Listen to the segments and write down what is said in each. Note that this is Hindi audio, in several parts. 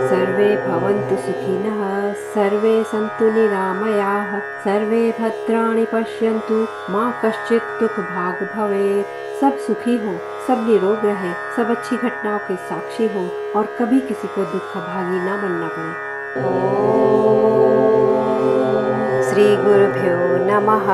सर्वे भवन्तु सुखिनः, सर्वे सन्तु निरामयाः, सर्वे भद्राणि पश्यन्तु, मा कश्चित् दुःखभाग् भवेत्। सब सुखी हो, सब निरोग रहे, सब अच्छी घटनाओं के साक्षी हो और कभी किसी को दुखभागी न बनना पड़े। श्री गुरुभ्यो नमः।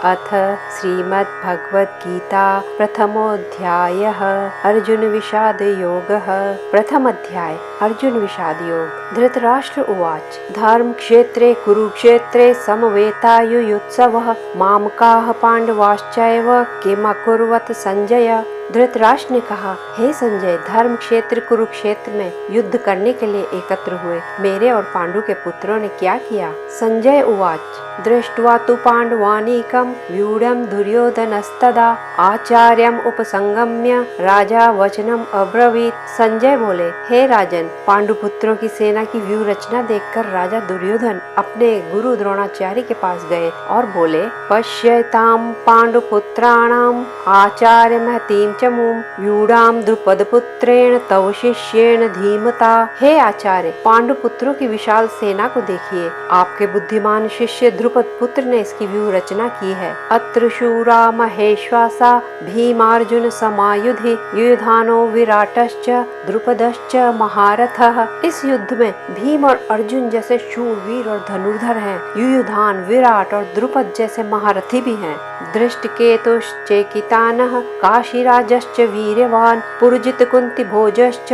अथ श्रीमद्भगवद्गीता प्रथमोऽध्यायः अर्जुन विषाद योगः। प्रथम अध्याय अर्जुन विषाद योग। धृतराष्ट्र उवाच धर्म क्षेत्रे कुरुक्षेत्रे समवेतायुयुत्सवः मामकाः पांडवाश्चैव किमकुर्वत संजय। धृतराष्ट्र ने कहा, हे संजय, धर्म क्षेत्र कुरुक्षेत्र में युद्ध करने के लिए एकत्र हुए मेरे और पांडु के पुत्रों ने क्या किया। संजय उवाच दृष्ट्वा तु पांडवानीकं व्यूढं दुर्योधनस्तदा आचार्यम उपसंगम्य राजा वचनम अब्रवीत। संजय बोले, हे राजन, पांडु पुत्रों की सेना की व्यूह रचना देखकर राजा दुर्योधन अपने गुरु द्रोणाचार्य के पास गए और बोले, पश्यताम पांडुपुत्राणाम आचार्य महतीम चमूम व्यूढ़ाम द्रुपद पुत्रेण तव शिष्येण धीमता। हे आचार्य, पांडु पुत्रों की विशाल सेना को देखिए, आपके बुद्धिमान शिष्य द्रुपद पुत्र ने इसकी व्यूह रचना की है। अत्र शूरा महेश्वासा भीमार्जुन समायुधि युधानो विराटश्च द्रुपदश्च महारथः। इस युद्ध में भीम और अर्जुन जैसे शूरवीर और धनुर्धर हैं, युयुधान, विराट और द्रुपद जैसे महारथी भी हैं। दृष्टकेतुश्चेकितानः काशीराजश्च वीर्यवान पुरुजित कुंती भोजश्च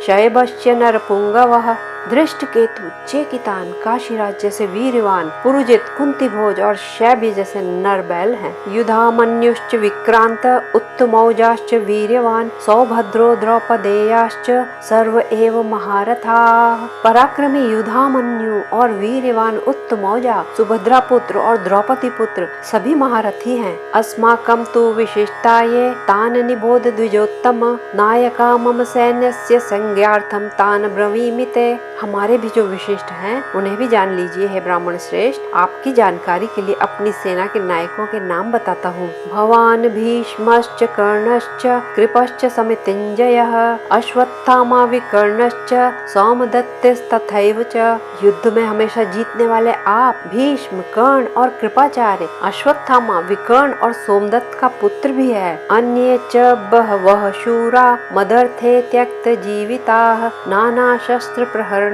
शैबश्च नरपुंगवः। दृष्टकेतु, चेकितान, काशीराज जैसे वीरवान, पुरुजित, कुंती भोज और शैब्य जैसे नरबैल हैं। युधामन्युश्च विक्रांत उत्तमौजाश्च वीर्यवान सौभद्रो द्रौपदेयाश्च सर्व एव महारथाः। पराक्रमी युधामन्यु और वीर्यवान उत्तमौजा, सुभद्रा पुत्र और द्रौपदी पुत्र सभी महारथी हैं। अस्माकं तु विशिष्टाये तान निबोध द्विजोत्तम नायका मम सैन्यस्य संज्ञार्थम तान ब्रवीमिते। हमारे भी जो विशिष्ट हैं उन्हें भी जान लीजिए, हे ब्राह्मण श्रेष्ठ। आपकी जानकारी के लिए अपनी सेना के नायकों के नाम बताता हूँ। भवान भीष्मश्च कर्णश्च कृपश्च समितिञ्जयः अश्वत्थामा विकर्णश्च सौमदत्तस्तथैव च। युद्ध में हमेशा जीतने वाले आप भीष्म, कर्ण और कृपाचार्य, अश्वत्थामा, विकर्ण और सोमदत्त का पुत्र भी है। अन्ये च बहवः शूरा मदर्थे त्यक्त जीविताः नाना शस्त्र प्रहरणाः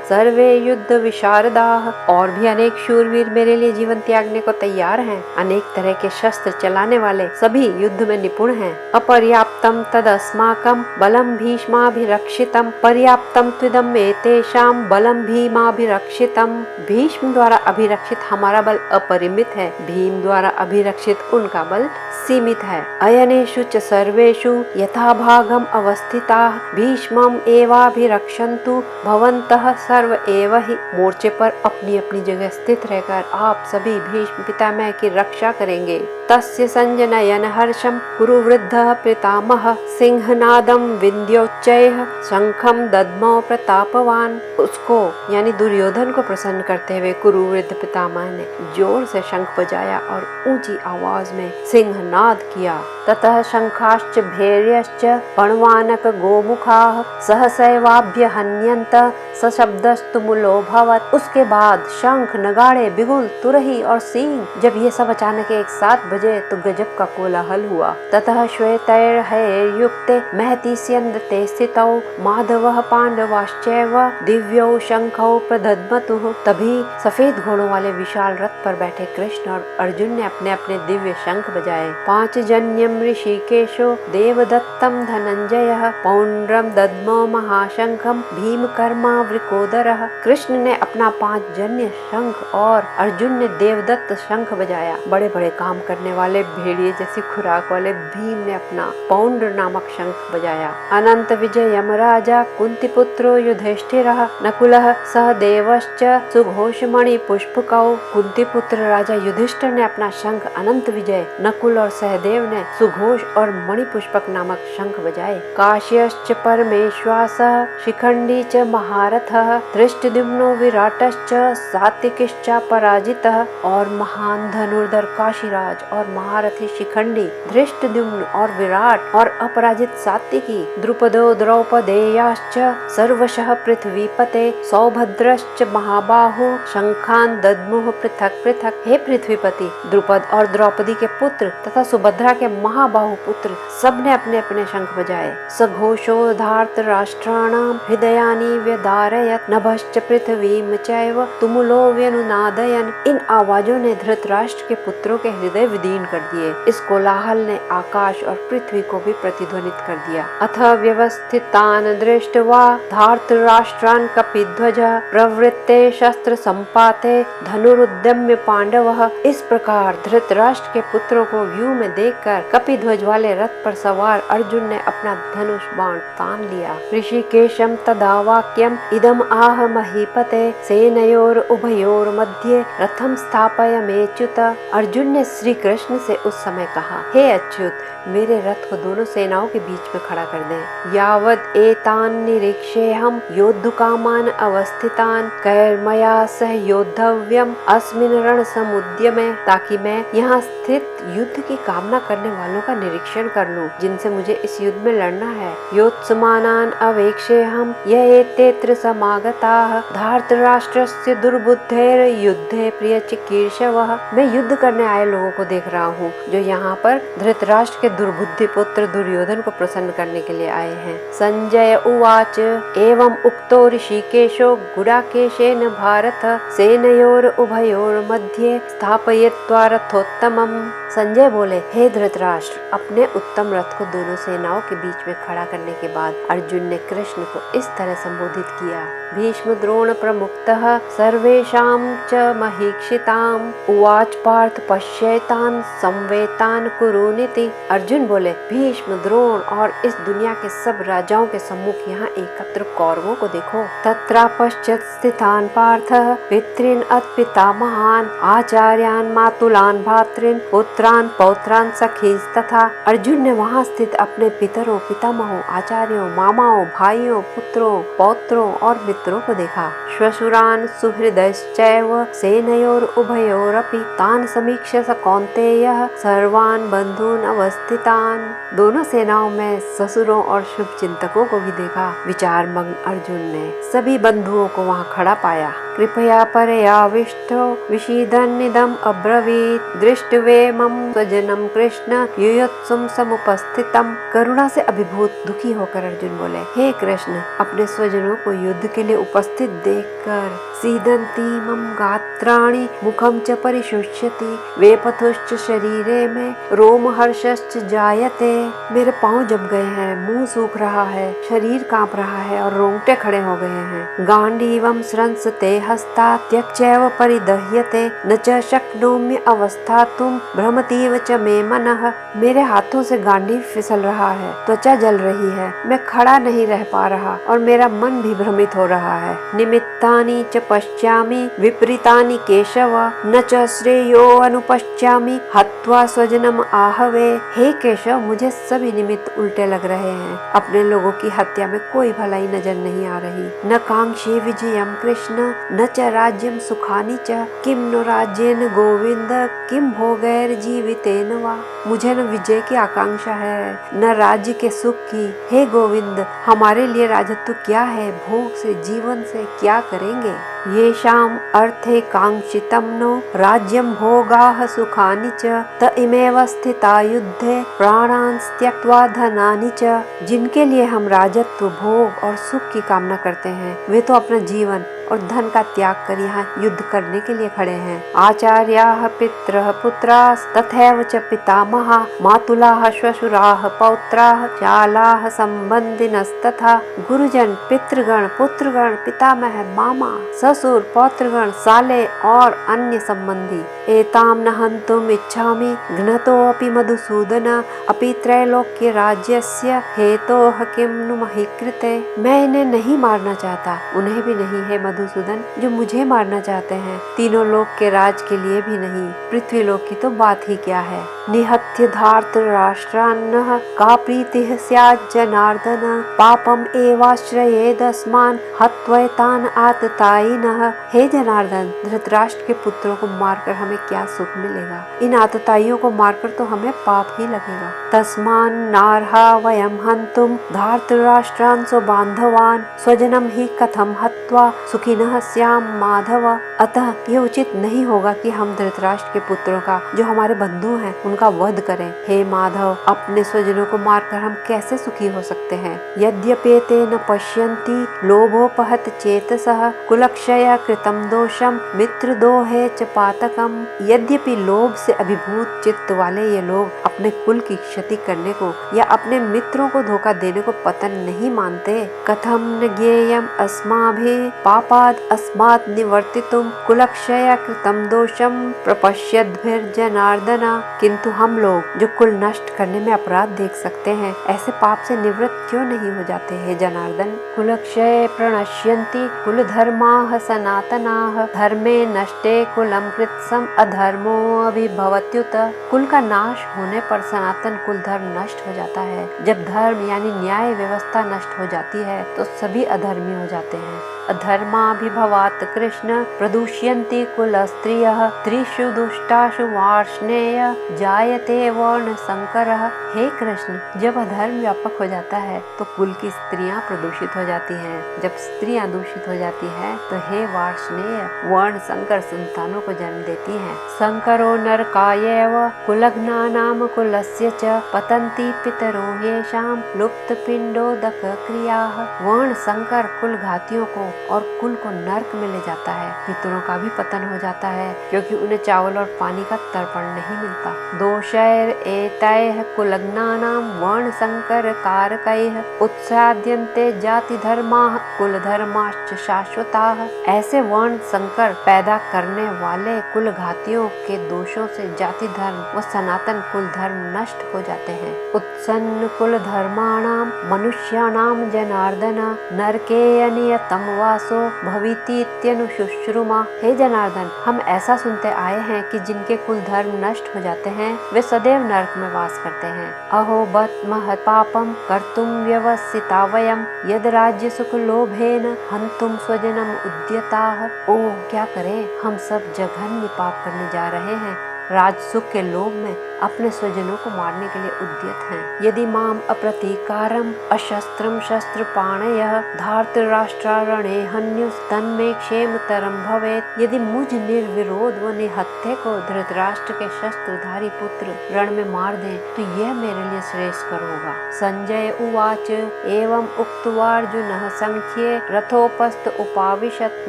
सर्वे युद्ध विशारदाः। और भी अनेक शूरवीर मेरे लिए जीवन त्यागने को तैयार हैं। अनेक तरह के शस्त्र चलाने वाले सभी युद्ध में निपुण हैं। अपर्याप्तम तदस्माकं बलम भीष्माभिरक्षितम पर्याप्तम त्विदम एतेषां बलम भीमाभिरक्षितम। भीष्म द्वारा अभिरक्षित हमारा बल अपरिमित है, भीम द्वारा अभिरक्षित उनका बल सीमित है। अयनेषु च सर्वेषु यथाभागम अवस्थिताः भीष्मम् एवाभिरक्षन्तु भवन्तः सर्व एव हि। मोर्चे पर अपनी अपनी जगह स्थित रहकर आप सभी भीष्म पितामह की रक्षा करेंगे। तस्य संजनयन हर्षम कुरु वृद्धः पितामहः सिंहनादम विन्द्योच्चैः शंखम दद्मौ प्रतापवान। उसको यानी दुर्योधन को प्रसन्न करते हुए कुरु वृद्ध पितामह ने जोर से शंख बजाया और ऊंची आवाज में सिंहनाद किया। ततः शंखाश्च भैर्यश्च पणवानक गोमुखाः सहसैवाभ्य हन्यन्त सशब्दस्तुमुलोऽभवत्। उसके बाद शंख, नगाड़े, बिगुल, तुरही और सींग जब ये सब अचानक एक साथ बजे तो गजब का कोलाहल हुआ। ततः श्वेतैर्हयैर्युक्ते महति स्यन्दते स्थितौ माधवः पांडवाश्चैव दिव्यौ शंखौ प्रदध्मतुः। तभी सफेद घोड़ों वाले विशाल रथ पर बैठे कृष्ण और अर्जुन ने अपने अपने दिव्य शंख बजाए। पांचजन्यम ऋषिकेशो देवदत्तम धनंजयः पौंड्रम दद्मो महाशंखम भीमकर्मा वृकोदरः। कृष्ण ने अपना पांचजन्य शंख और अर्जुन ने देवदत्त शंख बजाया। बड़े बड़े काम करने वाले भेड़िए जैसी खुराक वाले भीम ने अपना पौंड्र नामक शंख बजाया। अनंत विजय यमराजा कुंती पुत्रो युधिष्ठिरः नकुलः सहदेवश्च सुघोषमणि पुष्पकौ। कुंती पुत्र राजा युधिष्ठिर ने अपना शंख अनंत विजय, नकुल और सहदेव ने सुघोष और मणि पुष्पक नामक शंख बजाए। काश्यश्च परमेश्वासः शिखंडी च महारथः धृष्टद्युम्नो विराटश्च सात्विकिश्च पराजितः। और महान धनुर्धर काशीराज और महारथी शिखंडी धृष्टद्युम्न और विराट और अपराजित सात्विकी द्रुपदो द्रौपदेयाश्च सर्वशः पृथ्वीपते सौभद्रश्च महाबाहु शंखान दद्मुः पृथक पृथक। हे पृथ्वीपति, द्रुपद और द्रौपदी के पुत्र तथा सुभद्रा के महाबाहु पुत्र सबने अपने अपने शंख बजाए। सघोषो धार्तराष्ट्राणां हृदयानि व्यधारयत् नभश्च पृथ्वीं चैव तुमुलो व्यनुनादयन्। इन आवाजों ने धृतराष्ट्र के पुत्रों के हृदय विदीर्ण कर दिए। इस कोलाहल ने आकाश और पृथ्वी को भी प्रतिध्वनित कर दिया। अथ व्यवस्थितान् दृष्ट्वा धार्तराष्ट्रान् कपिध्वजः प्रवृत्ते शस्त्र संपाते धनुरुद्यम्य पांडवः। इस प्रकार धृतराष्ट्र के पुत्रों को व्यू में देखकर कपिध्वज वाले रथ पर सवार अर्जुन ने अपना धनुष बाण तान लिया। ऋषिकेशम तदा वाक्यम इदम आह महीपते सेनयोर उभयोर मध्ये रथम स्थापयमेच्युत। अर्जुन ने श्री कृष्ण से उस समय कहा, हे अच्युत, मेरे रथ को दोनों सेनाओं के बीच में खड़ा कर दें। यावद एतान निरीक्षेऽहं योद्धुकामान अवस्थितान कैर्मया सह योद्धव्यम अस्मिन् रण समुद्यमे। ताकि मैं यहाँ स्थित युद्ध की कामना करने वालों का निरीक्षण कर लूं जिनसे मुझे इस युद्ध में लड़ना है। योत्समानान अवेक्षेऽहं येतेऽत्र समागताः धार्तराष्ट्रस्य दुर्बुद्धेर युद्धे प्रियचिकीर्षवः। मैं युद्ध करने आए लोगों को देख रहा हूँ जो यहाँ पर धृतराष्ट्र के दुर्बुद्धि पुत्र दुर्योधन को प्रसन्न करने के लिए आए हैं। संजय उवाच एवं उक्तो ऋषिकेशो गुडाकेशेन भारत सेनयोर उभयोर मध्ये स्थापयित्वा रथोत्तमम्। संजय बोले, हे धृतराष्ट्र, अपने उत्तम रथ को दोनों सेनाओं के बीच में खड़ा करने के बाद अर्जुन ने कृष्ण को इस तरह संबोधित किया। भीष्म द्रोण प्रमुक्तः सर्वेषां च महीक्षिताम् उवाच पार्थ पश्येतान् संवेतान् कुरुनिति। अर्जुन बोले, भीष्म द्रोण और इस दुनिया के सब राजाओं के सम्मुख यहाँ एकत्र कौरवों को देखो। तत्रा पश्चात् स्थितान् पार्थः पितॄन् अत्पितामहान् आचार्यान् मातुलान् भ्रातॄन् पुत्रान् पौत्रान् सखींस्तथा। अर्जुन ने वहाँ स्थित अपने पितरों, पितामहों, आचार्यों, मामाओं, भाइयों, पुत्रों, पौत्रों और मित्रों को देखा। श्वशुरान् सुहृदश्चैव सेनयोर उभयोरपि तान् समीक्ष्य स कौन्तेयः सर्वान् बन्धून् अवस्थितान्। दोनों सेनाओं में ससुरों और शुभ चिंतकों को भी देखा। विचार मग्न अर्जुन ने सभी बंधुओं को वहाँ खड़ा पाया। कृपया परयाविष्टो विषीदन्निदम् अब्रवीत् दृष्ट्वेमं स्वजनं कृष्ण युयुत्सुं समुपस्थितम्। करुणा से अभिभूत दुखी होकर अर्जुन बोले, हे कृष्ण, अपने स्वजनों को युद्ध के लिए उपस्थित देखकर सीदन्ति मम गात्राणि मुखम च परिशुष्यति वेपथुश्च शरीरे में रोमहर्षश्च जायते। मेरे पाँव जम गए हैं, मुंह सूख रहा है, शरीर कांप रहा है और रोंगटे खड़े हो गए हैं। गांडीवं स्रंसते हस्ता त्यक्चैव परिदह्यते न च शक्नोम्य अवस्थातुं भ्रमतीव च मे मनः। मेरे हाथों से गांडीव फिसल रहा है, त्वचा जल रही है, मैं खड़ा नहीं रह पा रहा और मेरा मन भी भ्रमित हो रहा है। निमित्तानि च पश्यामि विपरीतानि केशव न च श्रेयो अनुपश्यामि हत्वा स्वजनम आहवे। हे केशव, मुझे सभी निमित्त उल्टे लग रहे हैं। अपने लोगों की हत्या में कोई भलाई नजर नहीं आ रही। न कांक्षे विजयम कृष्ण न च राज्यम सुखानि च किम नो राज्येन गोविंद किम भोगैर जीवितेन वा। मुझे न विजय की आकांक्षा है न राज्य के सुख की। हे गोविंद, हमारे लिए राजत्व क्या है, भोग से, जीवन से क्या करेंगे। येषाम् अर्थे कांक्षितं नो राज्यं भोगाः सुखानि च त इमेव स्थिता युद्धे प्राणान् त्यक्त्वा धनानि च। जिनके लिए हम राजत्व, भोग और सुख की कामना करते हैं, वे तो अपना जीवन और धन का त्याग कर यहाँ युद्ध करने के लिए खड़े हैं। आचार्याः पितरः पुत्राः तथैव च पितामहा मातुलाः श्वशुराः पौत्राः शालाः संबंधिनस्तथा। गुरुजन, पितृगण, पुत्रगण, पितामह, मामा, ससुर, पौत्रगण, साले और अन्य संबंधी। एतां न हन्तुम् इच्छामि घ्नतोऽपि मधुसूदन अपि त्रैलोक्य राज्यस्य हेतोः किं नु महि कृते। मैं इन्हें नहीं मारना चाहता, उन्हें भी नहीं है मधुसूदन जो मुझे मारना चाहते हैं। तीनों लोक के राज के लिए भी नहीं, पृथ्वी लोक की तो बात ही क्या है। निहत्य धार्तराष्ट्रान्नः का प्रीतिः स्यात् जनार्दन पापम एवाश्रयेदस्मान् हत्वैतान् आततायिनः। हे जनार्दन, धृतराष्ट्र के पुत्रों को मारकर हमें क्या सुख मिलेगा? इन आतताइयों को मारकर तो हमें पाप ही लगेगा। तस्मान् नार्हा वयं हन्तुं धार्तराष्ट्रान् स्वबान्धवान् स्वजनम ही कथम हत्वा सुखिनः स्याम माधव। अतः ये उचित नहीं होगा कि हम धृतराष्ट्र के पुत्रों का, जो हमारे बंधु हैं, उनका वध करें। हे माधव, अपने स्वजनों को मारकर हम कैसे सुखी हो सकते हैं? यद्यपेते न पश्यन्ति लोभोपहत चेतसः कुलक्षय कृतम दोषम मित्रदोहे च पातकम। यद्यपि लोभ से अभिभूत चित्त वाले ये लोग अपने कुल की क्षति करने को या अपने मित्रों को धोखा देने को पतन नहीं मानते। कथम न ज्ञेयम अस्माभिः पापाद अस्मात् निवर्तितुम कुलक्षय कृतम दोषम प्रपश्यद्भिर्जनार्दन। किंतु हम लोग जो कुल नष्ट करने में अपराध देख सकते हैं, ऐसे पाप से निवृत्त क्यों नहीं हो जाते हैं जनार्दन? कुलक्षय प्रणश्यन्ति कुल धर्माः सनातनाः धर्मे नष्टे कुलम कृत्सम अधर्मो अभिभवत्युत। कुल का नाश होने पर सनातन कुल धर्म नष्ट हो जाता है। जब धर्म यानी न्याय व्यवस्था नष्ट हो जाती है तो सभी अधर्मी हो जाते हैं। अधर्माभिभवात् कृष्ण प्रदुष्यन्ति कुलस्त्रियः त्रिषु दुष्टासु वार्ष्णेय जायते वर्ण संकरः। हे कृष्ण, जब अधर्म व्यापक हो जाता है तो कुल की स्त्रियां प्रदूषित हो जाती हैं। जब स्त्रियां दूषित हो जाती हैं तो हे वार्ष्णेय वर्ण संकर संतानों को जन्म देती हैं। संकरो नरकायैव कुलग्नानाम कुलस्य च पतन्ति पितरो येषाम लुप्त पिंडोदक क्रियाः। वर्ण संकर कुल घातियों को और कुल को नरक में ले जाता है। पितरों का भी पतन हो जाता है क्योंकि उन्हें चावल और पानी का तर्पण नहीं मिलता। दोषैर एतैः कुलग्नानाम वर्ण संकर कारकैः उत्साद्यन्ते जाति धर्माः कुल धर्माश्च शाश्वताः। ऐसे वर्ण संकर पैदा करने वाले कुल घातियों के दोषों से जाति धर्म व सनातन कुल धर्म नष्ट हो जाते हैं। उत्सन्न कुल धर्माणाम मनुष्याणाम जनार्दन नरके अनियतम वासो भवितीत्यनुशुश्रुमा। हे जनार्दन, हम ऐसा सुनते आए हैं कि जिनके कुल धर्म नष्ट हो जाते हैं वे सदैव नरक में वास करते हैं। अहो बत महत् पापम कर्तुम व्यवसिता वयम यद राज्य सुख लोभेन हन्तुम स्वजनम उद्यताः। ओ क्या करें, हम सब जघन्य पाप करने जा रहे हैं। राजसुख के लोभ में अपने स्वजनों को मारने के लिए उद्यत हैं। यदि माम अप्रतीकारम अशस्त्रम शस्त्र पाणयः धार्तराष्ट्रारणे हन्युस् तन्मे क्षेमतरम भवेत्। यदि मुझ निर्विरोध व निहत्थे को धृतराष्ट्र के शस्त्रधारी पुत्र रण में मार दें तो यह मेरे लिए श्रेयस्कर होगा। संजय उवाच एवं उक्त्वार्जुनः संख्ये रथोपस्थ उपाविशत्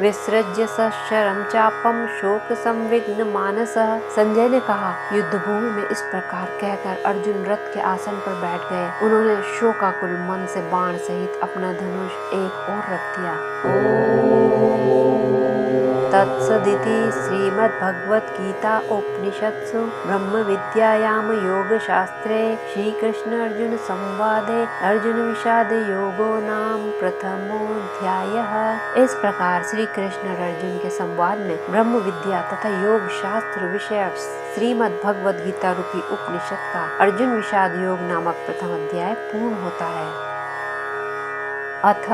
विसृज्य सशरम चापम शोक संविघ्न मानसः। संजय ने कहा, युद्ध भूमि में इस प्रकार कहकर अर्जुन रथ के आसन पर बैठ गए। उन्होंने शोकाकुल मन से बाण सहित अपना धनुष एक ओर रख दिया। तत्सदिति श्रीमद्भगवद्गीता उपनिषत्सु ब्रह्म विद्यायाम योग शास्त्रे श्री कृष्ण अर्जुन संवादे अर्जुन विषाद योगो नाम प्रथमोऽध्यायः। इस प्रकार श्री कृष्ण और अर्जुन के संवाद में ब्रह्म विद्या तथा योग शास्त्र विषयक श्रीमद् भगवद गीता रूपी उपनिषद का अर्जुन विषाद योग नामक प्रथम अध्याय पूर्ण होता है। अथ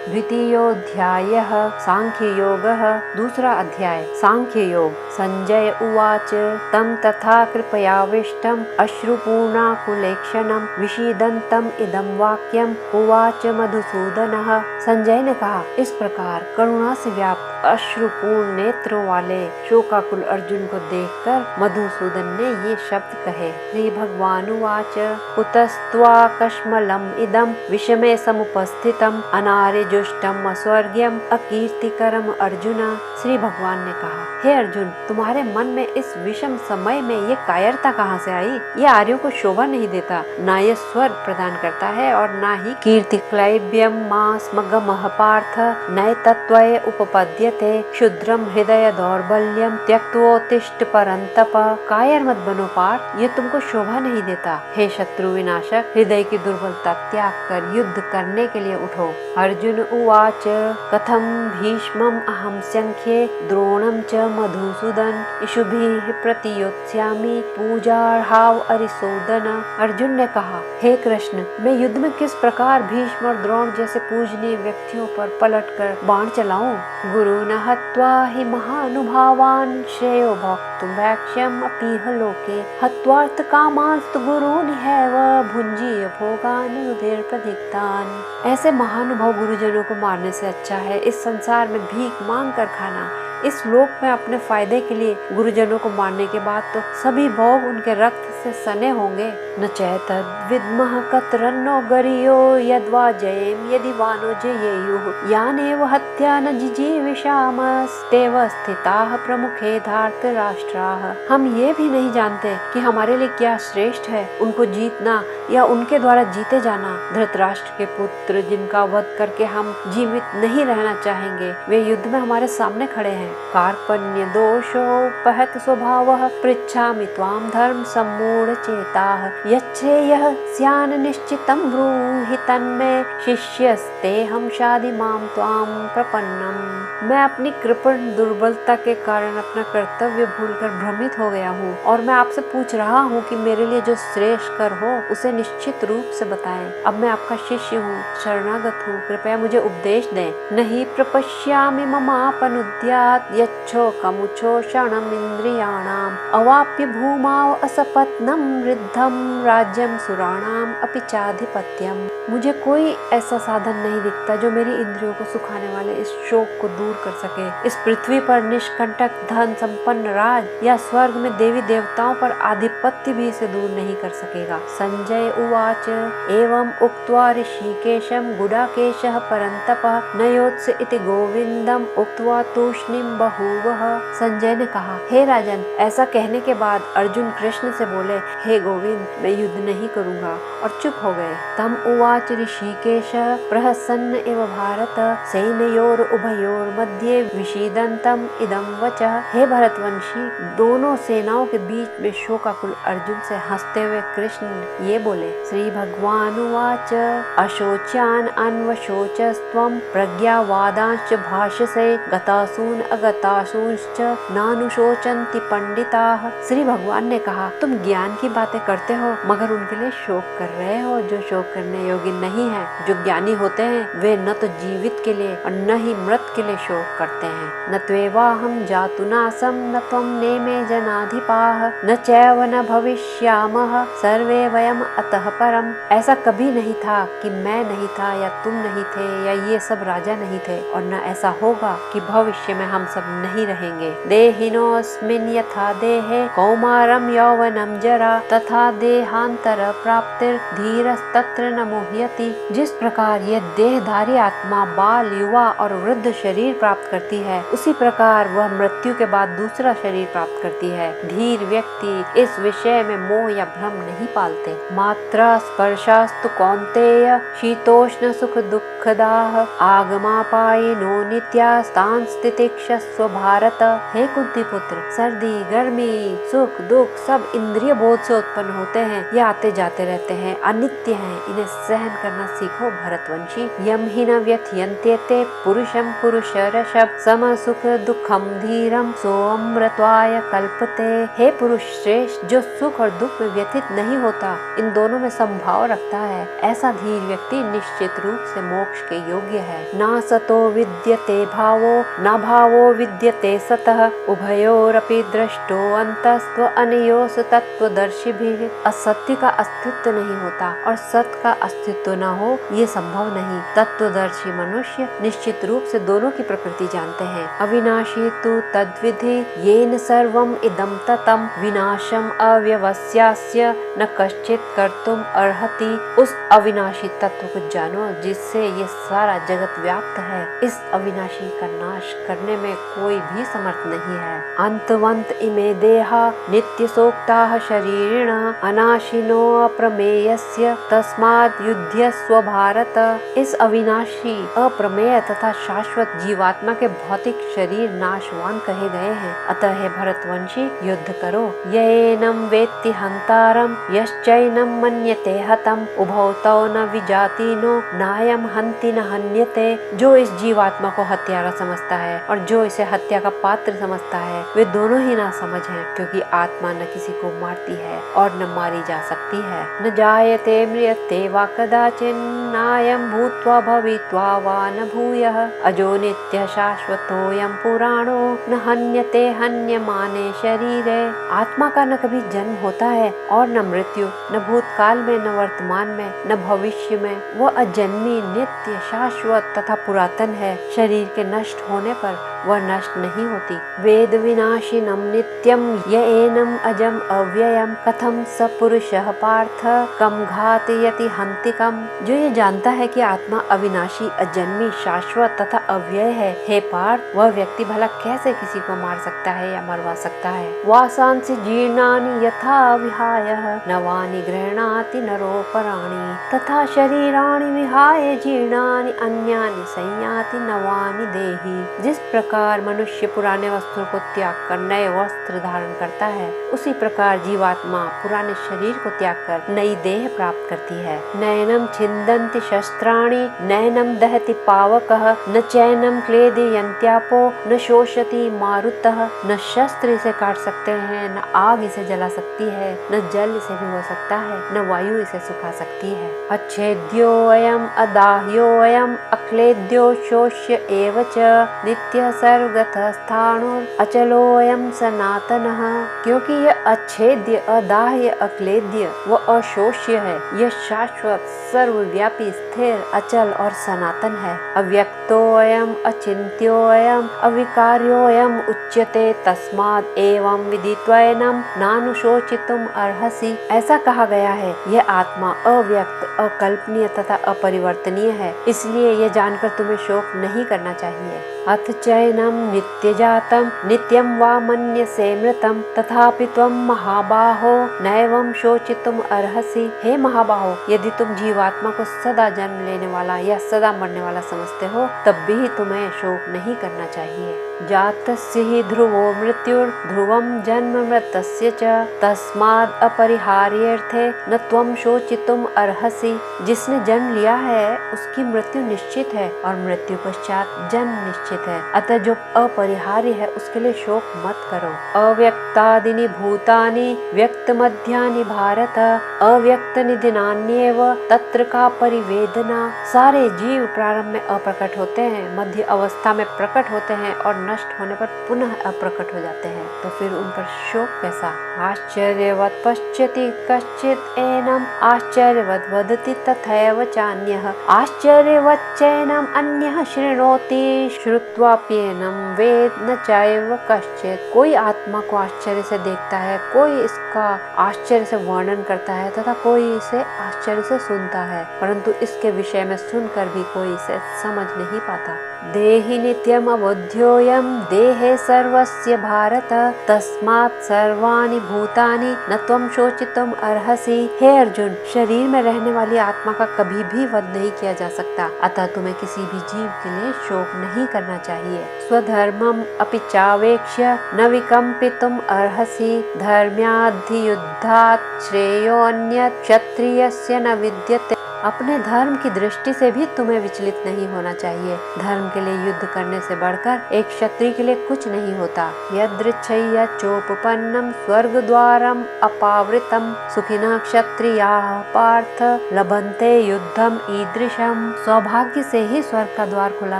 द्वितीयोऽध्यायः सांख्य योगः। दूसरा अध्याय सांख्य योग। संजय उवाच तम तथा कृपयाविष्टम् अश्रुपूर्णाकुलेक्षणं विषीदन्तम् इदं वाक्यम् उवाच मधुसूदनः। संजय ने कहा, इस प्रकार करुणा से व्याप्त अश्रुपूर्ण नेत्रों वाले शोकाकुल अर्जुन को देखकर मधुसूदन ने ये शब्द कहे। श्री भगवान उवाच कुतस्त्वा कश्मलम् इदं विषमे समुपस्थितम् अनार्यजुष्टम अस्वर्ग्यम अकीर्तिकरम अर्जुन। श्री भगवान ने कहा, हे अर्जुन, तुम्हारे मन में इस विषम समय में ये कायरता कहाँ से आई? ये आर्यों को शोभा नहीं देता, ना ये स्वर्ग प्रदान करता है और ना ही कीर्ति। क्लैब्यम मा स्मगमः पार्थ नैतत्त्वय उपपद्यते क्षुद्रम हृदय दौर्बल्यम त्यक्त्वोत्तिष्ठ परन्तप। कायर मत बनो पार्थ, ये तुमको शोभा नहीं देता। हे शत्रु विनाशक, हृदय की दुर्बलता त्याग कर युद्ध करने के लिए उठो। अर्जुन उवाच कथं भीष्मम् अहं संख्ये द्रोणं च मधुसूदन इषुभिः प्रतियोत्स्यामि पूजार्हाव अरिसोदन। अर्जुन ने कहा, हे कृष्ण, मैं युद्ध में किस प्रकार भीष्म और द्रोण जैसे पूजनीय व्यक्तियों पर पलटकर बाण चलाऊं? गुरु न हत्वा हि महानुभावान् श्रेयो भोक्तुं भैक्ष्यम् अपीह लोके हत्वार्थ कामांस्तु गुरून् हैव भुंजीय भोगान् रुधिर प्रदीप्तान्। ऐसे महानुभाव गुरुजनों को मारने से अच्छा है इस संसार में भीख मांग कर खाना। इस लोक में अपने फायदे के लिए गुरुजनों को मारने के बाद तो सभी भोग उनके रक्त से सने होंगे। न चैतद विद्मः कतरन्नो गरियो यद्वा जयेम यदि वानो जयेयुः यानेव हत्या न जिजीविषामस्तेव स्थिताः प्रमुखे धार्तराष्ट्राः। हम ये भी नहीं जानते कि हमारे लिए क्या श्रेष्ठ है, उनको जीतना या उनके द्वारा जीते जाना। धृतराष्ट्र के पुत्र जिनका वध करके हम जीवित नहीं रहना चाहेंगे, वे युद्ध में हमारे सामने खड़े हैं। कार्पण्य दोषोपहत स्वभावः पृच्छामि त्वां धर्म सम्मूढ़ चेताः यच्छ्रेयः स्यान् निश्चितं ब्रूहि तन्मे शिष्यस्तेऽहं शाधि मां त्वां प्रपन्नम्। मैं अपनी कृपण दुर्बलता के कारण अपना कर्तव्य भूलकर भ्रमित हो गया हूँ और मैं आपसे पूछ रहा हूँ कि मेरे लिए जो श्रेष्ठ कर हो उसे निश्चित रूप से बताएं। अब मैं आपका शिष्य हूँ, शरणागत हूँ, कृपया मुझे उपदेश दें। नहीं प्रपश्यामि ममापनुद्यात् यच्छो कमुचो क्षणम् इंद्रियाणाम् अवाप्य भूमाव असपत्नम वृद्धम राज्यम सुराणाम अपि चाधिपत्यम। मुझे कोई ऐसा साधन नहीं दिखता जो मेरी इंद्रियों को सुखाने वाले इस शोक को दूर कर सके। इस पृथ्वी पर निष्कंटक धन संपन्न राज या स्वर्ग में देवी देवताओं पर आधिपत्य भी इसे दूर नहीं कर सकेगा। संजय उवाच एवं उक्त्वा ऋषिकेशम गुडाकेशः परंतपः नयोत्स इति गोविंदम उक्त्वा तूष्णीम बभूवः। संजय ने कहा, हे राजन, ऐसा कहने के बाद अर्जुन कृष्ण से बोले, हे गोविंद, मैं युद्ध नहीं करूँगा, और चुप हो गए। तम उवाच ऋषिकेश प्रहसन्न एव भारत सैन्योर उभयोर मध्ये विषीदन्तम इदं वचः। हे भरतवंशी, दोनों सेनाओं के बीच में शोकाकुल अर्जुन से हंसते हुए कृष्ण ये बोले। श्री भगवान उवाच अशोच्यान अन्वशोचस्त्वं प्रज्ञावादांश्च भाषसे गतासून अगतासूंश्च नानुशोचन्ति पंडिताः। श्री भगवान ने कहा, तुम ज्ञान की बातें करते हो मगर उनके लिए शोक कर रहे हो जो शोक करने योग्य नहीं है। जो ज्ञानी होते हैं वे न तो जीवित के लिए और न ही मृत के लिए शोक करते हैं। न त्वेवाहं जातुनासं न त्वं नेमे जनाधिपाः न चैव न भविष्यामः सर्वे वयम अतः परम। ऐसा कभी नहीं था कि मैं नहीं था या तुम नहीं थे या ये सब राजा नहीं थे, और न ऐसा होगा कि भविष्य में हम सब नहीं रहेंगे। देहिनोऽस्मिन् यथा देहे कौमारं यौवनं जरा तथा देहांतर प्राप्तिर धीरस्तत्र न मुह्यति। जिस प्रकार ये देहधारी आत्मा बाल, युवा और वृद्ध शरीर प्राप्त करती है, उसी प्रकार वह मृत्यु के बाद दूसरा शरीर प्राप्त करती है। धीर व्यक्ति इस विषय में मोह या भ्रम नहीं पालते। मात्रा स्पर्शास्तु कौन्तेय शीतोष्ण सुख दुःखदाः आगमापायिनो नित्यास्तान् स्थितिक्षस्व भारत। हे कुंती पुत्र, सर्दी, गर्मी, सुख, दुख सब इंद्रिय बोध से उत्पन्न होते हैं, ये आते जाते रहते हैं, अनित्य हैं, इन्हें सहन करना सीखो भरतवंशी। यम ही न व्यथयन्त्येते पुरुषम पुरुषरषभ सम सुख दुखम धीरम सोऽमृत्वाय कल्पते। हे पुरुष श्रेष्ठ, जो सुख और दुख में व्यथित नहीं होता, इन दोनों में समभाव रखता है, ऐसा धीर व्यक्ति निश्चित रूप से मोक्ष के योग्य है। ना सतो विद्यते भावो न भावो विद्यते सतः उभयोरपि दृष्टो अंतस्त्व अनयोस तत्वदर्शिभिः। असत्य का अस्तित्व नहीं होता और सत्य का अस्तित्व न हो, ये संभव नहीं। तत्वदर्शी मनुष्य निश्चित रूप से दोनों की प्रकृति जानते हैं। अविनाशी तु तद्विधि येन सर्वम इदम ततम विनाशम अव्यवस्यास्य न कश्चित कर्तुम अर्हति। उस अविनाशी तत्व को जानो जिससे ये सारा जगत व्याप्त है। इस अविनाशी का नाश करने में कोई भी समर्थ नहीं है। अंतवंत इमे देहा नित्य सोक्ताः शरीरिणः अनाशिनो अप्रमेयस्य तस्मात् युध्यस्व भारत। इस अविनाशी, अप्रमेय तथा शाश्वत जीवात्मा के भौतिक शरीर नाशवान कहे गए हैं, अतः हे भरतवंशी युद्ध करो। येनम वेत्ति हंतारम यश्चैनम मन्यते हतम उभौ तौ न विजातीनो नायम हंति न हन्यते। जो इस जीवात्मा को हत्यारा समझता है और जो इसे हत्या का पात्र समझता है वे दोनों ही ना समझ हैं, क्योंकि आत्मा न किसी को मारती है और न मारी जा सकती है। न जायते म्रियते वा कदाचिन नायम भूत्वा भवित्वा वा न भूयः अजो नित्य शाश्वतोऽयं पुराणो न हन्यते हन्यमाने शरीरे। आत्मा का न कभी जन्म होता है और न मृत्यु, न भूतकाल में न वर्तमान में न भविष्य में। वह अजन्मी नित्य शाश्वत तथा पुरातन है। शरीर के नष्ट होने पर वह नष्ट नहीं होती। वेद विनाशिनम नित्यम य एनम अजम अव्ययम कथम स पुरुषः पार्थ कम घातयति हंतिकम। जो ये जानता है कि आत्मा अविनाशी अजन्मी शाश्वत तथा अव्यय है, हे पार्थ वह व्यक्ति भला कैसे किसी को मार सकता है या मरवा सकता है। वासांसि जीर्णानि यथा विहाय नवानि गृह्णाति नरोपराणि तथा शरीराणि विहाय जीर्णानि अन्यानि संयाति नवानि देहि। जिस प्रकार मनुष्य पुराने वस्त्रों को त्याग कर नए वस्त्र धारण करता है, उसी प्रकार जीवात्मा पुराने शरीर को त्याग कर नई देह प्राप्त करती है। नैनम छिन्दन्ति शस्त्राणि नैनम दहति पावकः न चैनम क्लेदयन्त्यापो न शोषति मारुतः। न शस्त्र इसे काट सकते हैं, न आग इसे जला सकती है, न जल इसे भिगो सकता है, न वायु इसे सुखा सकती है। अच्छेद्योऽयम् अदाह्योऽयम् अक्लेद्यो शोष्य एव च नित्य सर्वगतः स्थाणुर् अचलोऽयं सनातनः। क्योंकि यह अच्छेद्य अदाह्य अक्लेद्य व अशोष्य है, यह शाश्वत सर्वव्यापी स्थिर अचल और सनातन है। अव्यक्तोऽयम् अचिन्त्योऽयम् अविकार्योऽयम् उच्यते तस्माद् एवं विदित्वैनं नानुशोचितुम् अर्हसि। ऐसा कहा गया है, यह आत्मा अव्यक्त अकल्पनीय तथा अपरिवर्तनीय है, इसलिए यह जानकर तुम्हें शोक नहीं करना चाहिए। अथ चैनम नित्य जातम नित्यम वा मन्यसे मृतम तथापि त्वं महाबाहो नैवं शोचितुम अर्हसि। हे महाबाहो, यदि तुम जीवात्मा को सदा जन्म लेने वाला या सदा मरने वाला समझते हो, तब भी तुम्हें शोक नहीं करना चाहिए। जातस्य हि ध्रुवो मृत्युर् ध्रुवं जन्म मृतस्य च तस्माद् अपरिहार्यर्थे न त्वं शोचितुम अर्हसि। जिसने जन्म लिया है उसकी मृत्यु निश्चित है और मृत्यु पश्चात जन्म निश्चित है, अतः जो अपरिहार्य है उसके लिए शोक मत करो। अव्यक्तादीनि भूतानि व्यक्त मध्यानि भारत अव्यक्त निधनान्येव तत्र का परिवेदना। सारे जीव प्रारंभ में अप्रकट होते हैं, मध्य अवस्था में प्रकट होते हैं और नष्ट होने पर पुनः अप्रकट हो जाते हैं, तो फिर उन पर शोक कैसा। आश्चर्यवत् पश्यति कश्चित् एनम् आश्चर्यवत् वदति तथैव चान्यः आश्चर्यवच्चैनम् अन्यः शृणोति श्रुत्वाप्येनं वेद न चैव कश्चित्। कोई आत्मा को आश्चर्य से देखता है, कोई इसका आश्चर्य से वर्णन करता है तथा कोई इसे आश्चर्य से सुनता है, परंतु इसके विषय में सुनकर भी कोई इसे समझ नहीं पाता। देहि नित्यम अबोध्योऽयं देहे सर्वस्य भारत तस्मात् सर्वाणि भूतानि न त्वं शोचितुम् अर्हसि। हे अर्जुन, शरीर में रहने वाली आत्मा का कभी भी वध नहीं किया जा सकता, अतः तुम्हें किसी भी जीव के लिए शोक नहीं करना चाहिए। स्वधर्मम् अपि चावेक्ष्य न विकम्पितुम् अर्हसि धर्म्याधियुद्धात् श्रेयोऽन्यत् क्षत्रियस्य न विद्यते। अपने धर्म की दृष्टि से भी तुम्हें विचलित नहीं होना चाहिए। धर्म के लिए युद्ध करने से बढ़कर एक क्षत्रिय के लिए कुछ नहीं होता। यदृच्छया चोपपन्नम स्वर्ग द्वारम अपावृतम सुखिनः क्षत्रियाः पार्थ लभन्ते युद्धम ईदृशम। सौभाग्य से ही स्वर्ग का द्वार खुला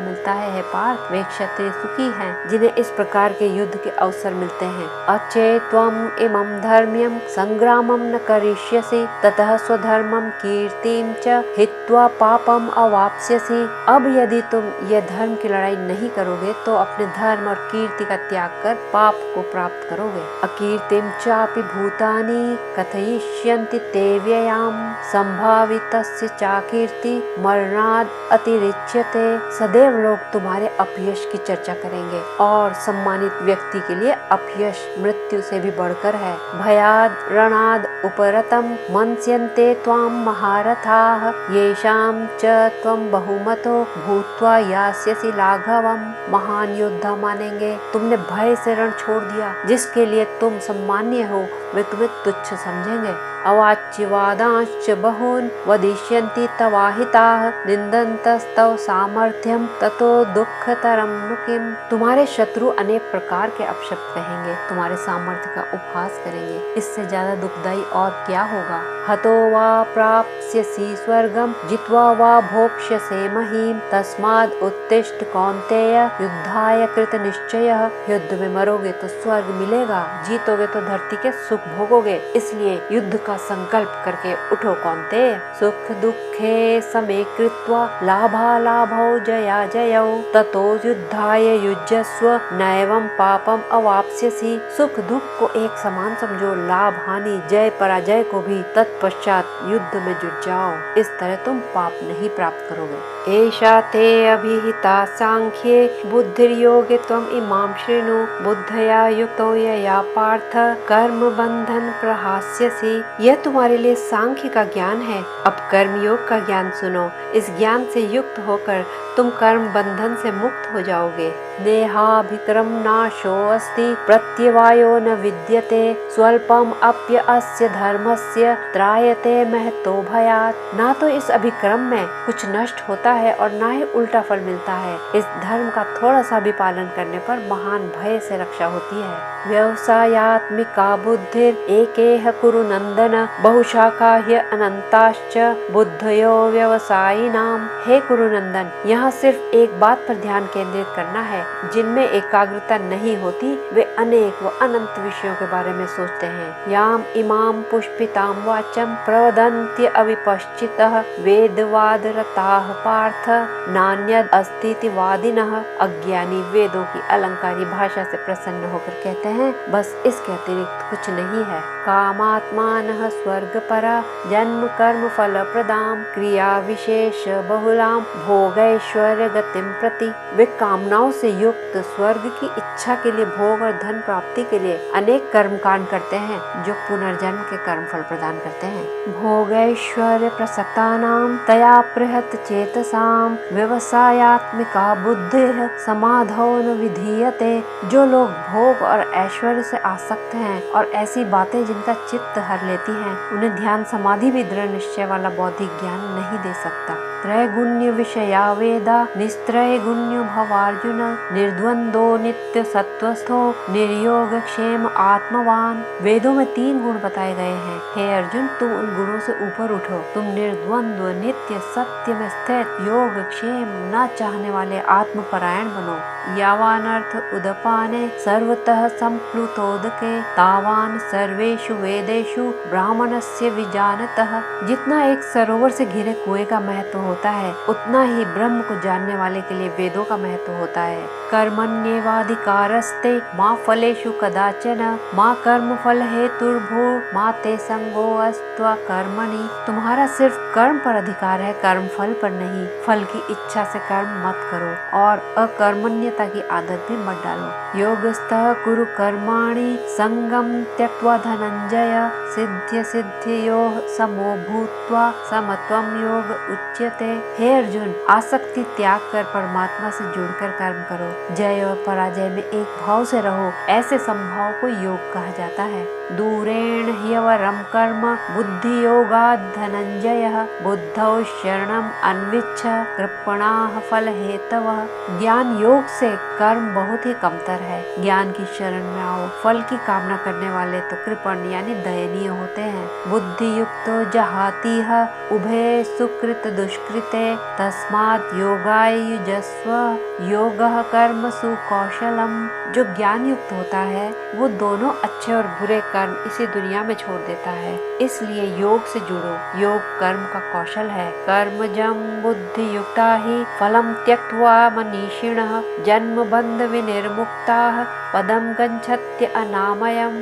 मिलता है, हे पार्थ वे क्षत्रिय सुखी हैं जिन्हें इस प्रकार के युद्ध के अवसर मिलते हैं। अचेत्वम इमं धर्म्यम संग्रामम न करिष्यसि ततः स्वधर्मम कीर्तिम च हित्वा पापम अवाप्स्यसि। अब यदि तुम यह धर्म की लड़ाई नहीं करोगे तो अपने धर्म और कीर्ति का त्याग कर पाप को प्राप्त करोगे। अकीर्तिम चापि भूतानि कथयिष्यन्ति ते व्ययाम संभावितस्य चाकीर्ति मरणाद अतिरिच्यते। सदैव लोग तुम्हारे अपयश की चर्चा करेंगे और सम्मानित व्यक्ति के लिए अपयश मृत्यु से भी बढ़कर है। भयाद रणाद उपरतम मनस्यन्ते त्वाम महारथाः येषां च त्वं बहुमतो भूत्वा यास्यसि लाघवम्। महान योद्धा मानेंगे तुमने भय से रण छोड़ दिया, जिसके लिए तुम सम्मान्य हो वे तुम्हें तुच्छ समझेंगे। अवाच्यवादांश्च बहून् वदिष्यन्ति तवाहिताः निन्दन्तस्तव सामर्थ्यं ततो दुःखतरं नु किम्। तुम्हारे शत्रु अनेक प्रकार के अपशब्द कहेंगे, तुम्हारे सामर्थ्य का उपहास करेंगे, इससे ज्यादा दुखदायी और क्या होगा। हतो वा प्राप्स्यसि स्वर्गं जित्वा वा भोक्ष्यसे महीम् तस्माद् उत्तिष्ठ कौन्तेय युद्धाय कृत निश्चयः। युद्ध में मरोगे तो स्वर्ग मिलेगा, जीतोगे तो धरती के सुख भोगोगे, इसलिए युद्ध का संकल्प करके उठो कौन्तेय। सुख दुःखे समे कृत्वा लाभालाभौ जया जयौ ततो युद्धाय युज्यस्व नैवं पापम अवाप्स्यसि। सुख दुख को एक समान समझो, लाभ हानि जय पराजय को भी, तत्पश्चात युद्ध में जुट जाओ, इस तरह तुम पाप नहीं प्राप्त करोगे। एषा ते अभिहिता सांख्ये बुद्धिर्योगे त्वम् इमां शृणु बुद्धया युक्तो यया पार्थ कर्म बंधन प्रहास्यसि। यह तुम्हारे लिए सांख्य का ज्ञान है, अब कर्म योग का ज्ञान सुनो। इस ज्ञान से युक्त होकर तुम कर्म बंधन से मुक्त हो जाओगे। नेहाभिक्रम नाशो अस्ति प्रत्यवायो न विद्यते स्वल्पम अप्य अस्य धर्मस्य त्रायते महतो भयात्। ना तो इस अभिक्रम में कुछ नष्ट होता है और ना ही उल्टा फल मिलता है। इस धर्म का थोड़ा सा भी पालन करने पर महान भय से रक्षा होती है। व्यवसायात्मिका बुद्धिर एकेह कुरु नंदन बहुशाखा ह्य अनंताश्च बुद्धयो व्यवसायिनाम। हे कुरु नंदन, यहाँ सिर्फ एक बात पर ध्यान केंद्रित करना है। जिनमें एकाग्रता नहीं होती वे अनेक व अनंत विषयों के बारे में सोचते हैं। याम इमाम पुष्पिताम वाचम प्रवदन्त्य अविपश्चितः वेदवाद रताः पार्थ नान्यद अस्तीति वादिनः। अज्ञानी वेदों की अलंकारी भाषा से प्रसन्न होकर कहते हैं, बस इसके अतिरिक्त कुछ नहीं है। कामात्मानः स्वर्गपरा जन्म कर्म फल प्रदाम क्रिया विशेष बहुलाम भोगैश्वर्य गतिम प्रति। वे कामनाओं से युक्त स्वर्ग की इच्छा के लिए, भोग और धन प्राप्ति के लिए अनेक कर्म कांड करते हैं जो पुनर्जन्म के कर्म फल प्रदान करते हैं। भोगैश्वर्य प्रसक्तानाम तया प्रहत चेतसाम व्यवसायात्मिका बुद्धिः समाधौ न विधीयते। जो लोग भोग और ऐश्वर्य से आसक्त हैं और ऐसी बातें जिनका चित्त हर लेती हैं, उन्हें ध्यान समाधि भी दृढ़ निश्चय वाला बौद्धिक ज्ञान नहीं दे सकता। त्रैगुण्य विषया वेदा निस्त्रैगुण्यो भवार्जुन निर्द्वंदो नित्य सत्वस्थो निर्योग क्षेम आत्मवान। वेदों में 3 गुण बताए गए हैं। हे अर्जुन, तुम उन गुणों से ऊपर उठो। तुम निर्द्वंद्व नित्य सत्य में स्थित योग क्षेम न चाहने वाले आत्मपरायण बनो। यावानर्थ उदपाने सर्वतः संप्लुतोदके तावान सर्वेषु वेदेषु ब्राह्मणस्य विजानतः। जितना एक सरोवर से घिरे कुएं का महत्व होता है, उतना ही ब्रह्म को जानने वाले के लिए वेदों का महत्व होता है। कर्मण्येवाधिकारस्ते माँ फलेषु कदाचन माँ कर्म फल हेतुर्भू माँ ते संगो अस्त्वा कर्मणि। तुम्हारा सिर्फ कर्म पर अधिकार है, कर्म फल पर नहीं। फल की इच्छा से कर्म मत करो और अकर्मण्यता की आदत भी मत डालो। योगस्थः कुरु कर्माणि संगम त्यक्त्वा धनंजय सिद्ध्य सिद्धियोः समो भूत्वा समत्वम योग उच्यते। हे अर्जुन, आसक्ति त्याग कर परमात्मा से जुड़कर कर्म करो। जय और पराजय में एक भाव से रहो। ऐसे संभाव को योग कहा जाता है। दूरेण ह्यवरम कर्म बुद्धि योगात् धनंजयः बुद्धौ शरणम अन्विच्छ कृपणाः फल हेतवः। ज्ञान योग से कर्म बहुत ही कमतर है। ज्ञान की शरण में आओ। फल की कामना करने वाले तो कृपण यानी दयनीय होते हैं। बुद्धि युक्तो जहातीह उभे सुकृत दुष्कृते तस्मात् योगाय युजस्व योगः कर्मसु कौशलम। जो ज्ञान युक्त होता है वो दोनों अच्छे और बुरे कर्म इसी दुनिया में छोड़ देता है। इसलिए योग से जुड़ो। योग कर्म का कौशल है। कर्मजं बुद्धि युक्ता ही फलम त्यक्त्वा मनीषिणः जन्म बंध विनिर्मुक्ताः पदम गच्छन्ति अनामयम्।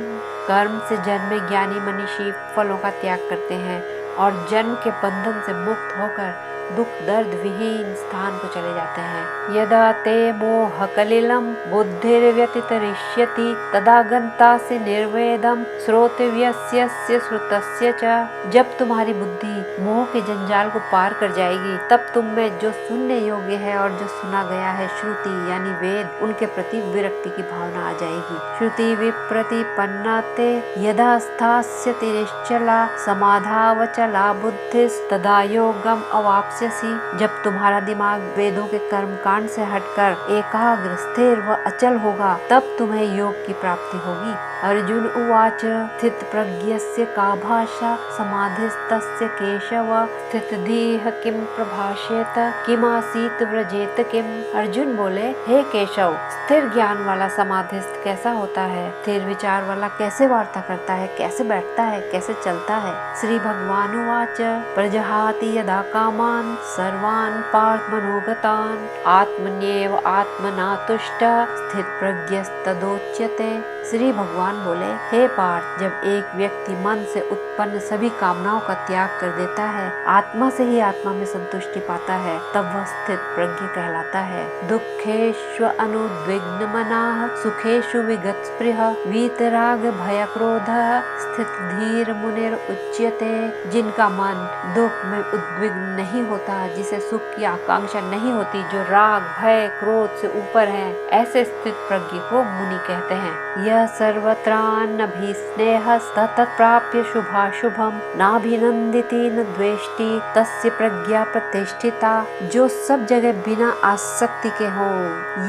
कर्म से जन्मे ज्ञानी मनीषी फलों का त्याग करते हैं और जन्म के बंधन से मुक्त होकर दुख दर्द विहीन स्थान को चले जाते हैं। यदा ते मोह कलिलम बुद्धिर्व्यतितरिष्यति तदा गंतासि निर्वेदम श्रोतव्यस्य श्रुतस्य च। जब तुम्हारी बुद्धि मोह के जंजाल को पार कर जाएगी तब तुम में जो सुनने योग्य है और जो सुना गया है श्रुति यानी वेद, उनके प्रति विरक्ति की भावना आ जाएगी। श्रुति विप्रतिपन्नाते यदा स्थास्यति निश्चला समाधावचला बुद्धिस् तदा योगम अवाप्स्यसि। जब तुम्हारा दिमाग वेदों के कर्म कांड से हटकर एकाग्र स्थिर व अचल होगा तब तुम्हें योग की प्राप्ति होगी। अर्जुन उवाच स्थित प्रज्ञस्य का भाषा समाधिस्तस्य केशव स्थितधीः किम प्रभाषेत किमासीत व्रजेत किम। अर्जुन बोले, हे केशव, स्थिर ज्ञान वाला समाधिस्थ कैसा होता है? स्थिर विचार वाला कैसे वार्ता करता है, कैसे बैठता है, कैसे चलता है? श्री भगवान उवाच प्रजहाति यदा कामान सर्वान् पार्थ मनोगतान् आत्मन्येव आत्मना तुष्ट स्थित प्रज्ञस्तदोच्यते। श्री भगवान बोले, हे पार्थ, जब एक व्यक्ति मन से उत्पन्न सभी कामनाओं का त्याग कर देता है, आत्मा से ही आत्मा में संतुष्टि पाता है, तब वह स्थित प्रज्ञ कहलाता है। दुखेष्व अनुद्विग्न मनाः सुखेषु विगत स्पृह वीतराग भय क्रोध स्थित धीर मुनिर उच्यते। जिनका मन दुख में उद्विग्न नहीं होता, जिसे सुख की आकांक्षा नहीं होती, जो राग भय क्रोध से ऊपर है, ऐसे स्थित प्रज्ञ को मुनि कहते हैं। यह सर्वत्रान्नभिस्नेहः तत्प्राप्य शुभाशुभम नाभिनंदिति न द्वेष्टि तस्य प्रज्ञा प्रतिष्ठिता। जो सब जगह बिना आसक्ति के हो,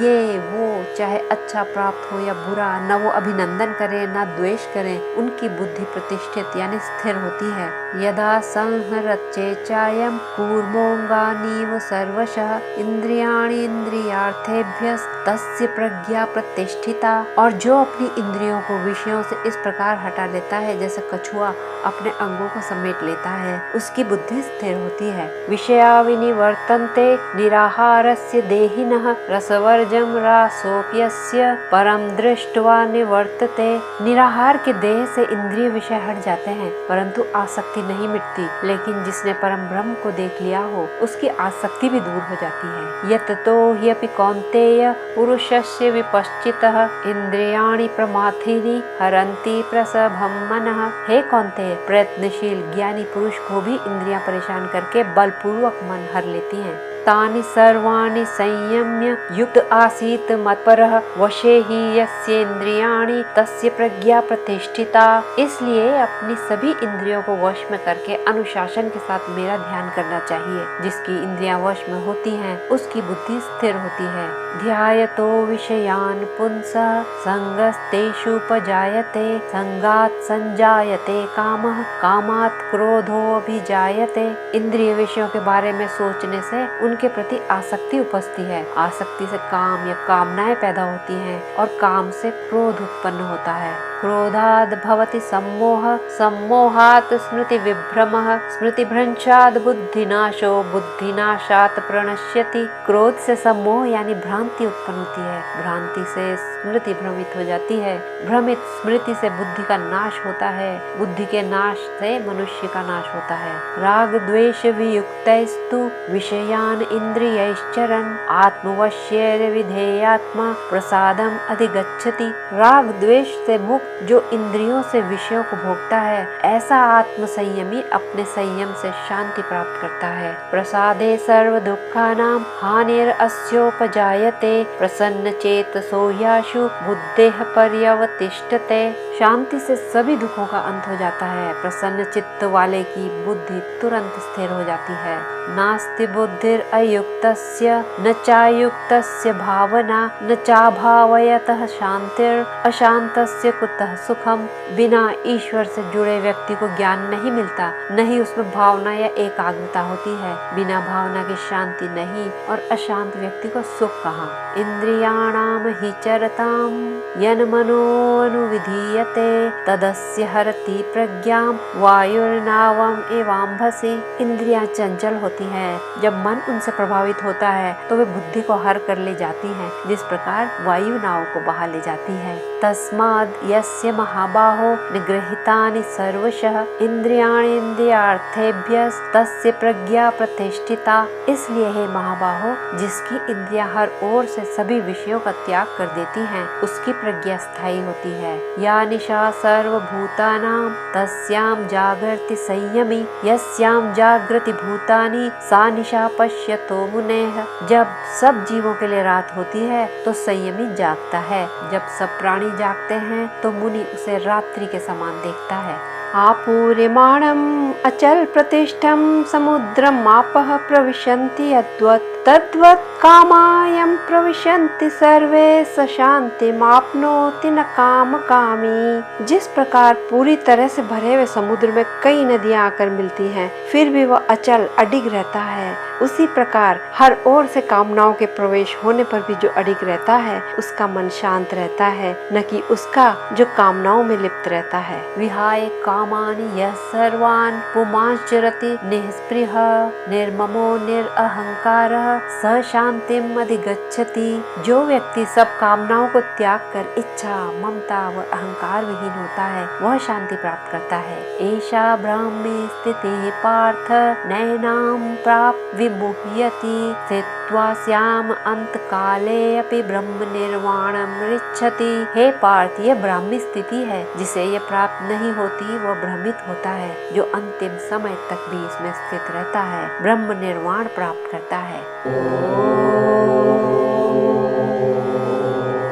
ये वो चाहे अच्छा प्राप्त हो या बुरा, न वो अभिनंदन करे न द्वेष करे, उनकी बुद्धि प्रतिष्ठित यानी स्थिर होती है। यदा संहरच्चेचायं कूर्मोऽङ्गानीव सर्वशः इंद्रियाणि इंद्रियार्थेभ्यः तस्य प्रज्ञा प्रतिष्ठिता। और जो अपनी इंद्रियों को विषयों से इस प्रकार हटा लेता है जैसे कछुआ अपने अंगों को समेट लेता है, उसकी बुद्धि स्थिर होती है। विषया विनिवर्तन्ते निराहारस्य देहिनः रसवर्जं रासोप्यस्य परम दृष्ट्वा निवर्तते। निराहार के देह से इंद्रिय विषय हट जाते हैं परंतु आसक्ति नहीं मिटती, लेकिन जिसने परम ब्रह्म को देख लिया हो उसकी आसक्ति भी दूर हो जाती है। यततो ह्यपि कौन्तेय पुरुषस्य विपश्चितः इंद्रियाणि प्रमाथिनी हरन्ति प्रसभं मनः। हे कौन्तेय, प्रयत्नशील ज्ञानी पुरुष को भी इंद्रियां परेशान करके बलपूर्वक मन हर लेती हैं। तानि सर्वाणि संयम्य युक्त आसीत मत्परः वशे ही यस्येन्द्रियाणि तस्य प्रज्ञा प्रतिष्ठिता। इसलिए अपनी सभी इंद्रियों को वश में करके अनुशासन के साथ मेरा ध्यान करना चाहिए। जिसकी इंद्रियां वश में होती हैं उसकी बुद्धि स्थिर होती है। ध्यायतो विषयान् पुंसः संगस्तेषुपजायते संगात् संजायते कामः कामात् क्रोधोऽभिजायते। इंद्रिय विषयों के बारे में सोचने से उनके प्रति आसक्ति उपजती है, आसक्ति से काम या कामनाएं पैदा होती हैं और काम से क्रोध उत्पन्न होता है। क्रोधाद् भवति सम्मोह सम्मोहात् स्मृति विभ्रमः स्मृतिभ्रंशात् बुद्धिनाशो बुद्धिनाशात् प्रणश्यति। क्रोध से सम्मोह यानी भ्रांति उत्पन्न होती है, भ्रांति से स्मृति भ्रमित हो जाती है, भ्रमित स्मृति से बुद्धि का नाश होता है, बुद्धि के नाश से मनुष्य का नाश होता है। राग द्वेष वियुक्तैस्तु विषयान् इंद्रियैश्चरन् आत्मवश्येन विधेयात्मा प्रसादम अधिगच्छति। राग द्वेष से मुक्त जो इंद्रियों से विषयों को भोगता है, ऐसा आत्म संयमी अपने संयम से शांति प्राप्त करता है। प्रसादे सर्व दुखानां हानिर अस्योपजायते प्रसन्न चेतसो याशु बुद्धेः पर्यवतिष्ठते। शांति से सभी दुखों का अंत हो जाता है, प्रसन्न चित्त वाले की बुद्धि तुरंत स्थिर हो जाती है। नास्ति बुद्धिर अयुक्तस्य न चायुक्तस्य भावना न चाभावयतः शांतिर् अशांतस्य कुतः सुखम। बिना ईश्वर से जुड़े व्यक्ति को ज्ञान नहीं मिलता, न ही उसमें भावना या एकाग्रता होती है। बिना भावना की शांति नहीं और अशांत व्यक्ति को सुख कहाँ। इंद्रियाणाम हि चरताम यन यन्मनोनुविधीयते तदस्य हरति प्रज्ञां वायुर्नावम् एवाम्भसि। इंद्रियां चंचल होती हैं, जब मन उनसे प्रभावित होता है तो वे बुद्धि को हर कर ले जाती हैं, जिस प्रकार वायु नाव को बहा ले जाती है। तस्माद् यस्य महाबाहो निगृहीतानि सर्वशः इंद्रियाणि इंद्रियार्थेभ्यः तस्य प्रज्ञा प्रतिष्ठिता। इसलिए हे महाबाहो, जिसकी इंद्रियां हर ओर से सभी विषयों का त्याग कर देती हैं, उसकी प्रज्ञा स्थायी होती है। या निशा सर्वभूतानां तस्यां जागर्ति संयमी यस्यां जागृति भूतानि सा निशा पश्यतो मुनेः। जब सब जीवों के लिए रात होती है तो संयमी जागता है, जब सब प्राणी जागते हैं तो मुनि उसे रात्रि के समान देखता है। आपूर्यमाणम् अचल प्रतिष्ठं समुद्रम् आपः प्रविशन्ति यद्वत् तद्वत् कामायं प्रविशन्ति सर्वे स शान्तिमाप्नोति न कामकामी। जिस प्रकार पूरी तरह से भरे हुए समुद्र में कई नदियां आकर मिलती हैं, फिर भी वह अचल अडिग रहता है, उसी प्रकार हर ओर से कामनाओं के प्रवेश होने पर भी जो अडिग रहता है उसका मन शांत रहता है, न कि उसका जो कामनाओं में लिप्त रहता है। विहाय कामानि यः सर्वान् पुमांश्चरति निःस्पृहः निर्ममो निरअहंकारः स शांतिम् अधिगच्छति। जो व्यक्ति सब कामनाओं को त्याग कर इच्छा, ममता व अहंकार विहीन होता है, वह शांति प्राप्त करता है। एषा ब्राह्मी स्थितिः पार्थ नैनां प्राप्य विमुह्यति स्थित्वा स्याम अंतकाले अपि ब्रह्म निर्वाणम् ऋच्छति। हे पार्थ, यह ब्राह्मी स्थिति है जिसे यह प्राप्त नहीं होती, वह भ्रमित होता है। जो अंतिम समय तक भी इसमें स्थित रहता है, ब्रह्म निर्वाण प्राप्त करता है।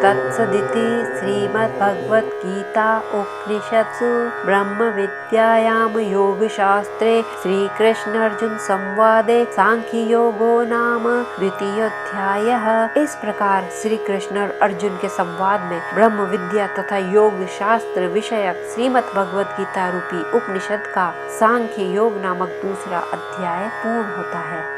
तत्सदिति श्रीमद्भगवद्गीता उपनिषत्सु ब्रह्म विद्यायां योगशास्त्रे श्रीकृष्ण अर्जुन संवादे सांख्य योगो नाम द्वितीयोऽध्यायः। इस प्रकार श्री कृष्ण और अर्जुन के संवाद में ब्रह्म विद्या तथा योग शास्त्र विषयक श्रीमद् भगवद गीता रूपी उपनिषद का सांख्य योग नामक दूसरा अध्याय पूर्ण होता है।